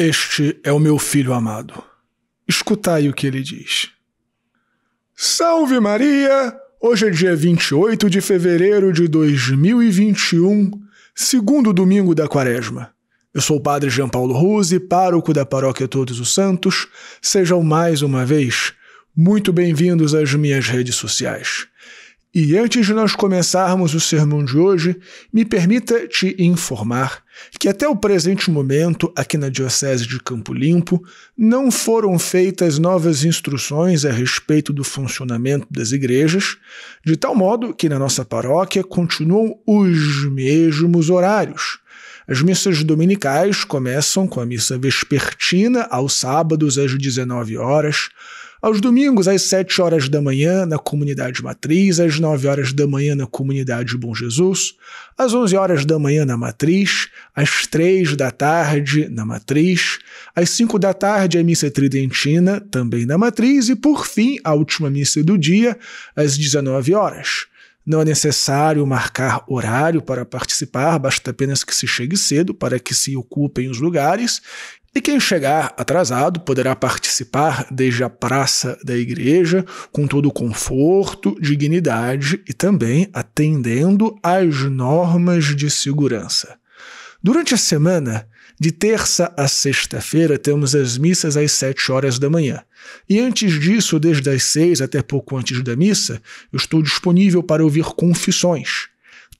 Este é o meu filho amado. Escutai o que ele diz. Salve Maria! Hoje é dia 28 de fevereiro de 2021, segundo domingo da Quaresma. Eu sou o Padre Jean Paulo Ruse, pároco da Paróquia Todos os Santos. Sejam mais uma vez muito bem-vindos às minhas redes sociais. E antes de nós começarmos o sermão de hoje, me permita te informar que até o presente momento, aqui na Diocese de Campo Limpo, não foram feitas novas instruções a respeito do funcionamento das igrejas, de tal modo que na nossa paróquia continuam os mesmos horários. As missas dominicais começam com a missa vespertina aos sábados às 19 horas, aos domingos, às 7 horas da manhã, na comunidade matriz, às 9 horas da manhã na comunidade Bom Jesus, às 11 horas da manhã na matriz, às 3 da tarde na matriz, às 5 da tarde a missa tridentina, também na matriz, e por fim, a última missa do dia, às 19 horas. Não é necessário marcar horário para participar, basta apenas que se chegue cedo para que se ocupem os lugares. E quem chegar atrasado poderá participar desde a praça da igreja com todo o conforto, dignidade e também atendendo às normas de segurança. Durante a semana, de terça a sexta-feira, temos as missas às 7 horas da manhã. E antes disso, desde as 6 até pouco antes da missa, eu estou disponível para ouvir confissões.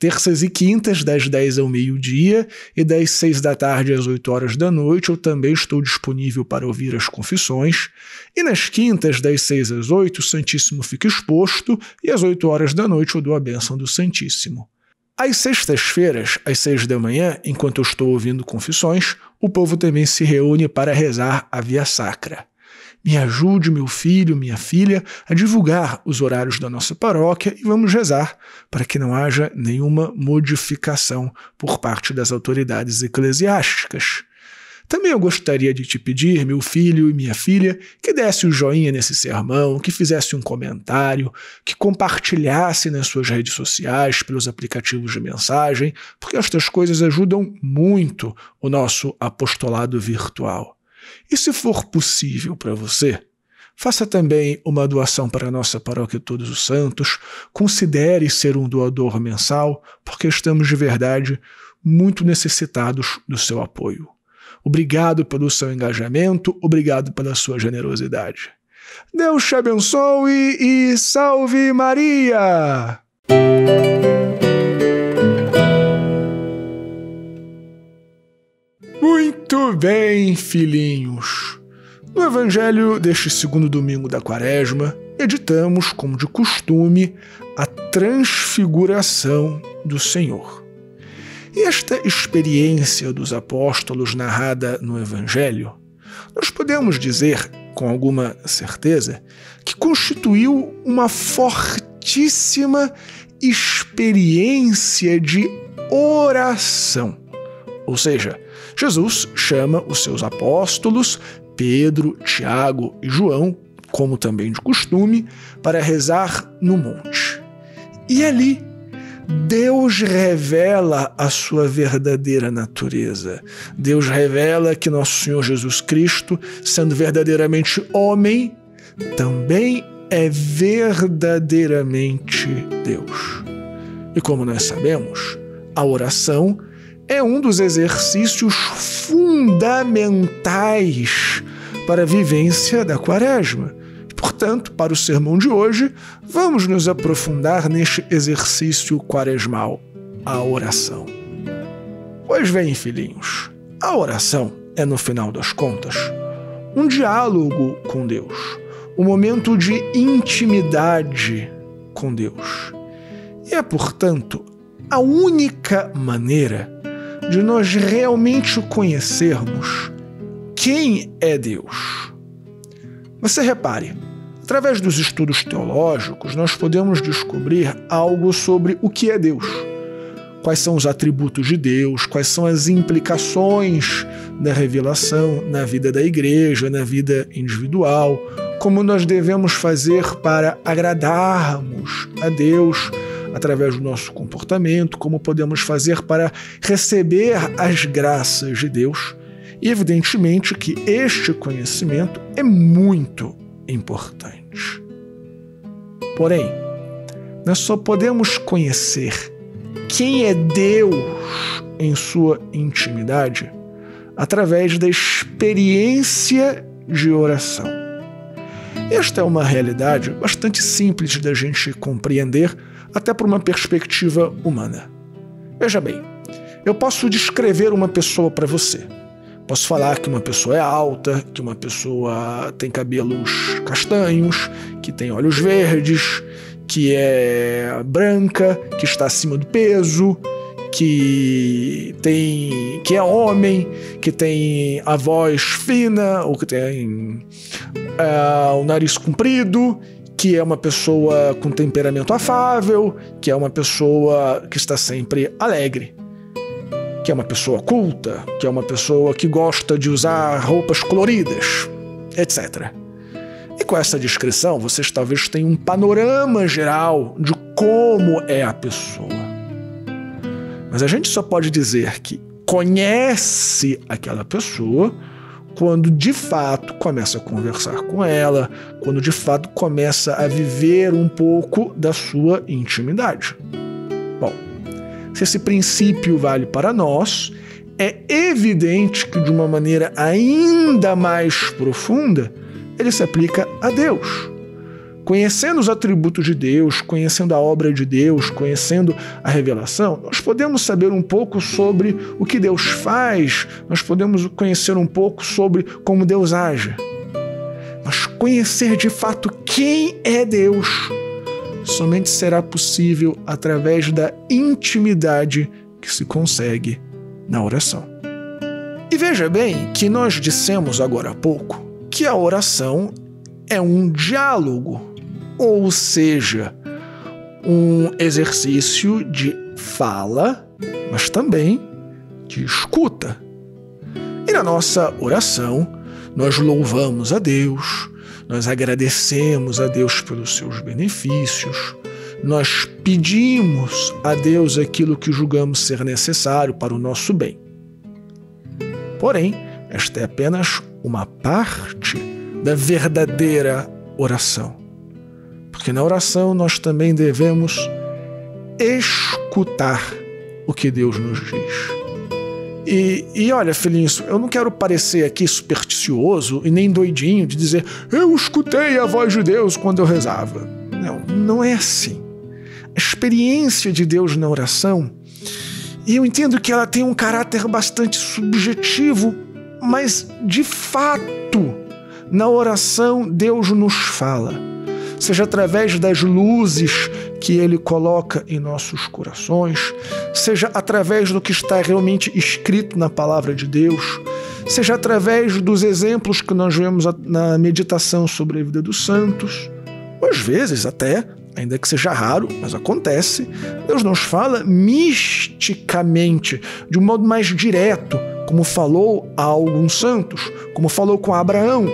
Terças e quintas, das 10 ao meio-dia e das 6 da tarde às 8 horas da noite, eu também estou disponível para ouvir as confissões. E nas quintas, das 6 às 8, o Santíssimo fica exposto e às 8 horas da noite eu dou a bênção do Santíssimo. Às sextas-feiras, às 6 da manhã, enquanto eu estou ouvindo confissões, o povo também se reúne para rezar a Via Sacra. Me ajude, meu filho, minha filha, a divulgar os horários da nossa paróquia e vamos rezar para que não haja nenhuma modificação por parte das autoridades eclesiásticas. Também eu gostaria de te pedir, meu filho e minha filha, que desse o joinha nesse sermão, que fizesse um comentário, que compartilhasse nas suas redes sociais, pelos aplicativos de mensagem, porque estas coisas ajudam muito o nosso apostolado virtual. E se for possível para você, faça também uma doação para a nossa Paróquia Todos os Santos, considere ser um doador mensal, porque estamos de verdade muito necessitados do seu apoio. Obrigado pelo seu engajamento, obrigado pela sua generosidade. Deus te abençoe e salve Maria! Muito bem, filhinhos. No Evangelho deste segundo domingo da Quaresma, meditamos, como de costume, a transfiguração do Senhor. E esta experiência dos apóstolos narrada no Evangelho, nós podemos dizer, com alguma certeza, que constituiu uma fortíssima experiência de oração. Ou seja, Jesus chama os seus apóstolos, Pedro, Tiago e João, como também de costume, para rezar no monte. E ali, Deus revela a sua verdadeira natureza. Deus revela que nosso Senhor Jesus Cristo, sendo verdadeiramente homem, também é verdadeiramente Deus. E como nós sabemos, a oração é um dos exercícios fundamentais para a vivência da Quaresma. Portanto, para o sermão de hoje, vamos nos aprofundar neste exercício quaresmal, a oração. Pois bem, filhinhos, a oração é, no final das contas, um diálogo com Deus, um momento de intimidade com Deus. E é, portanto, a única maneira de nós realmente conhecermos quem é Deus. Você repare, através dos estudos teológicos, nós podemos descobrir algo sobre o que é Deus. Quais são os atributos de Deus, quais são as implicações da revelação na vida da igreja, na vida individual, como nós devemos fazer para agradarmos a Deus através do nosso comportamento, como podemos fazer para receber as graças de Deus. E evidentemente que este conhecimento é muito importante. Porém, nós só podemos conhecer quem é Deus em sua intimidade através da experiência de oração. Esta é uma realidade bastante simples da gente compreender, até por uma perspectiva humana. Veja bem, eu posso descrever uma pessoa para você. Posso falar que uma pessoa é alta, que uma pessoa tem cabelos castanhos, que tem olhos verdes, que é branca, que está acima do peso, que é homem, que tem a voz fina, ou que tem o nariz comprido, que é uma pessoa com temperamento afável, que é uma pessoa que está sempre alegre, que é uma pessoa culta, que é uma pessoa que gosta de usar roupas coloridas, etc. E com essa descrição, vocês talvez tenham um panorama geral de como é a pessoa. Mas a gente só pode dizer que conhece aquela pessoa quando de fato começa a conversar com ela, quando de fato começa a viver um pouco da sua intimidade. Bom, se esse princípio vale para nós, é evidente que de uma maneira ainda mais profunda, ele se aplica a Deus. Conhecendo os atributos de Deus, conhecendo a obra de Deus, conhecendo a revelação, nós podemos saber um pouco sobre o que Deus faz, nós podemos conhecer um pouco sobre como Deus age. Mas conhecer de fato quem é Deus somente será possível através da intimidade que se consegue na oração. E veja bem que nós dissemos agora há pouco que a oração é um diálogo, ou seja, um exercício de fala, mas também de escuta. E na nossa oração, nós louvamos a Deus, nós agradecemos a Deus pelos seus benefícios, nós pedimos a Deus aquilo que julgamos ser necessário para o nosso bem. Porém, esta é apenas uma parte da verdadeira oração. Porque na oração nós também devemos escutar o que Deus nos diz. E olha, filhinhos, eu não quero parecer aqui supersticioso e nem doidinho de dizer eu escutei a voz de Deus quando eu rezava. Não é assim. A experiência de Deus na oração, e eu entendo que ela tem um caráter bastante subjetivo, mas de fato, na oração Deus nos fala. Seja através das luzes que Ele coloca em nossos corações, seja através do que está realmente escrito na palavra de Deus, seja através dos exemplos que nós vemos na meditação sobre a vida dos santos, ou às vezes até, ainda que seja raro, mas acontece, Deus nos fala misticamente, de um modo mais direto, como falou a alguns santos, como falou com Abraão,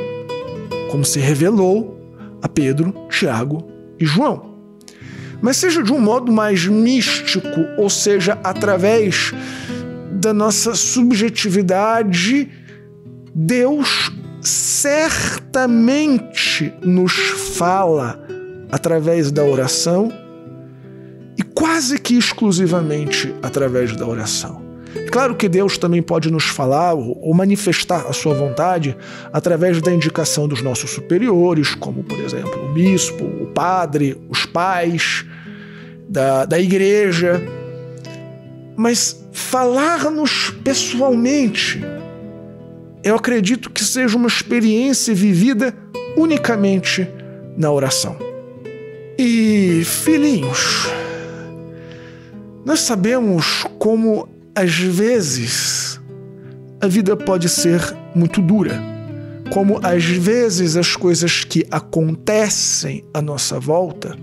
como se revelou a Pedro, Tiago e João. Mas seja de um modo mais místico, ou seja, através da nossa subjetividade, Deus certamente nos fala através da oração e quase que exclusivamente através da oração. É claro que Deus também pode nos falar ou manifestar a sua vontade através da indicação dos nossos superiores, como, por exemplo, o bispo, o padre, os pais da igreja. Mas falar-nos pessoalmente, eu acredito que seja uma experiência vivida unicamente na oração. E, filhinhos, nós sabemos como às vezes a vida pode ser muito dura, como às vezes as coisas que acontecem à nossa volta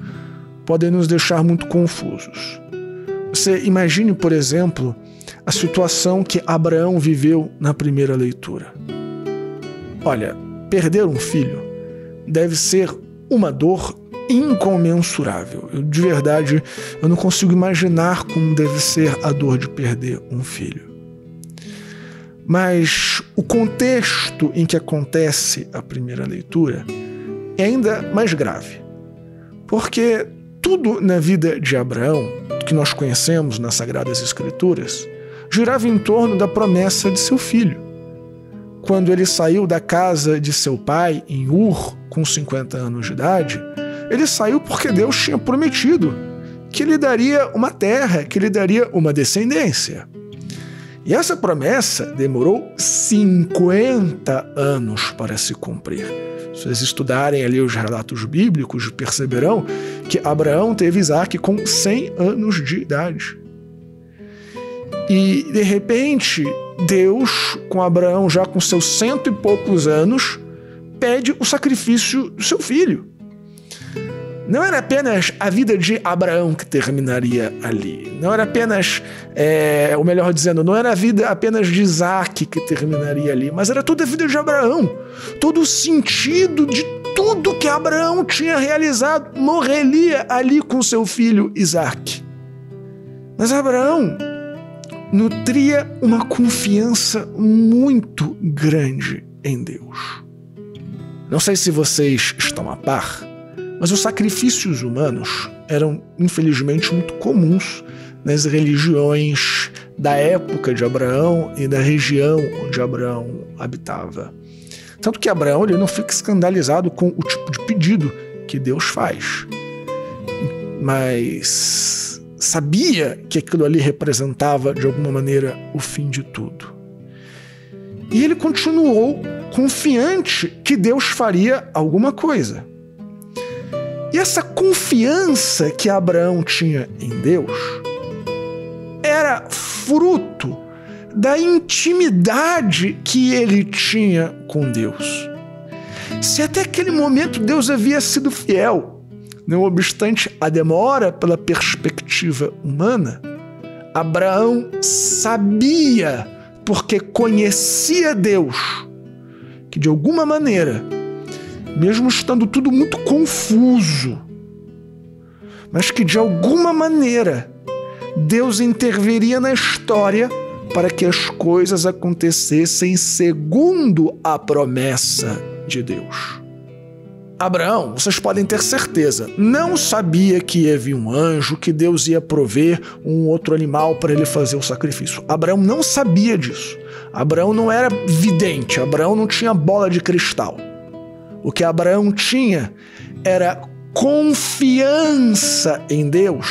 podem nos deixar muito confusos. Você imagine, por exemplo, a situação que Abraão viveu na primeira leitura. Olha, perder um filho deve ser uma dor incomensurável. De verdade, eu não consigo imaginar como deve ser a dor de perder um filho. Mas o contexto em que acontece a primeira leitura é ainda mais grave, porque tudo na vida de Abraão, que nós conhecemos nas Sagradas Escrituras, girava em torno da promessa de seu filho. Quando ele saiu da casa de seu pai, em Ur, com 50 anos de idade, ele saiu porque Deus tinha prometido que lhe daria uma terra, que lhe daria uma descendência. E essa promessa demorou 50 anos para se cumprir. Se vocês estudarem ali os relatos bíblicos, perceberão que Abraão teve Isaque com 100 anos de idade. E, de repente, Deus, com Abraão já com seus 100 e poucos anos, pede o sacrifício do seu filho. Não era apenas a vida de Abraão que terminaria ali. Não era apenas, ou melhor dizendo, não era a vida apenas de Isaque que terminaria ali, mas era toda a vida de Abraão. Todo o sentido de tudo que Abraão tinha realizado morreria ali com seu filho Isaque. Mas Abraão nutria uma confiança muito grande em Deus. Não sei se vocês estão a par, mas os sacrifícios humanos eram, infelizmente, muito comuns nas religiões da época de Abraão e da região onde Abraão habitava. Tanto que Abraão ele não fica escandalizado com o tipo de pedido que Deus faz. Mas sabia que aquilo ali representava, de alguma maneira, o fim de tudo. E ele continuou confiante que Deus faria alguma coisa. E essa confiança que Abraão tinha em Deus era fruto da intimidade que ele tinha com Deus. Se até aquele momento Deus havia sido fiel, não obstante a demora pela perspectiva humana, Abraão sabia, porque conhecia Deus, que de alguma maneira, mesmo estando tudo muito confuso, mas que de alguma maneira Deus interviria na história para que as coisas acontecessem segundo a promessa de Deus. Abraão, vocês podem ter certeza, não sabia que ia vir um anjo, que Deus ia prover um outro animal para ele fazer o sacrifício. Abraão não sabia disso. Abraão não era vidente, Abraão não tinha bola de cristal. O que Abraão tinha era confiança em Deus,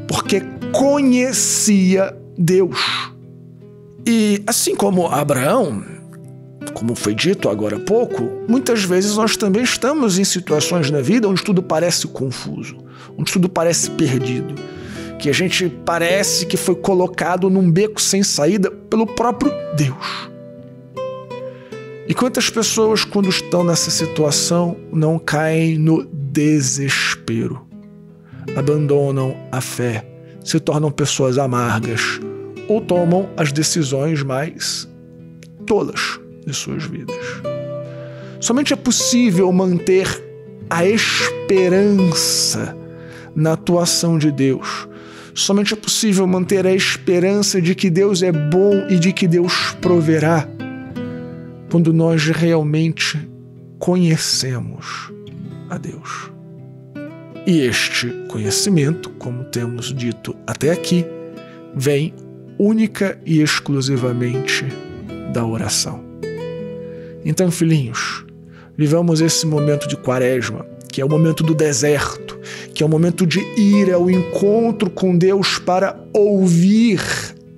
porque conhecia Deus. E assim como Abraão, como foi dito agora há pouco, muitas vezes nós também estamos em situações na vida onde tudo parece confuso, onde tudo parece perdido, que a gente parece que foi colocado num beco sem saída pelo próprio Deus. E quantas pessoas, quando estão nessa situação, não caem no desespero, abandonam a fé, se tornam pessoas amargas ou tomam as decisões mais tolas de suas vidas. Somente é possível manter a esperança na atuação de Deus. Somente é possível manter a esperança de que Deus é bom e de que Deus proverá quando nós realmente conhecemos a Deus. E este conhecimento, como temos dito até aqui, vem única e exclusivamente da oração. Então, filhinhos, vivamos esse momento de Quaresma, que é o momento do deserto, que é o momento de ir ao encontro com Deus para ouvir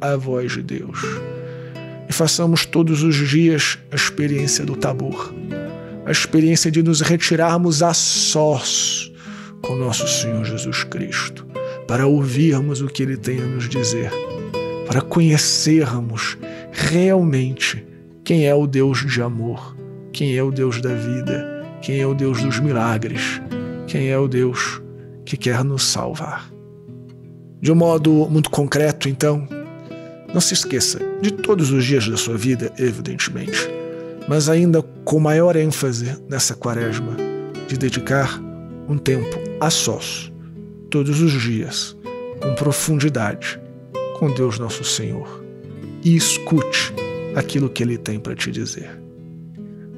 a voz de Deus. E façamos todos os dias a experiência do Tabor, a experiência de nos retirarmos a sós com nosso Senhor Jesus Cristo, para ouvirmos o que Ele tem a nos dizer, para conhecermos realmente quem é o Deus de amor, quem é o Deus da vida, quem é o Deus dos milagres, quem é o Deus que quer nos salvar. De um modo muito concreto, então, não se esqueça de todos os dias da sua vida, evidentemente, mas ainda com maior ênfase nessa Quaresma, de dedicar um tempo a sós, todos os dias, com profundidade, com Deus nosso Senhor. E escute aquilo que ele tem para te dizer.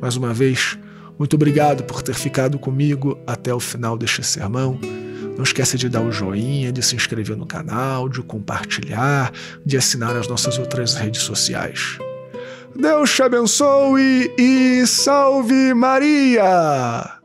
Mais uma vez, muito obrigado por ter ficado comigo até o final deste sermão. Não esqueça de dar o joinha, de se inscrever no canal, de compartilhar, de assinar as nossas outras redes sociais. Deus te abençoe e salve Maria!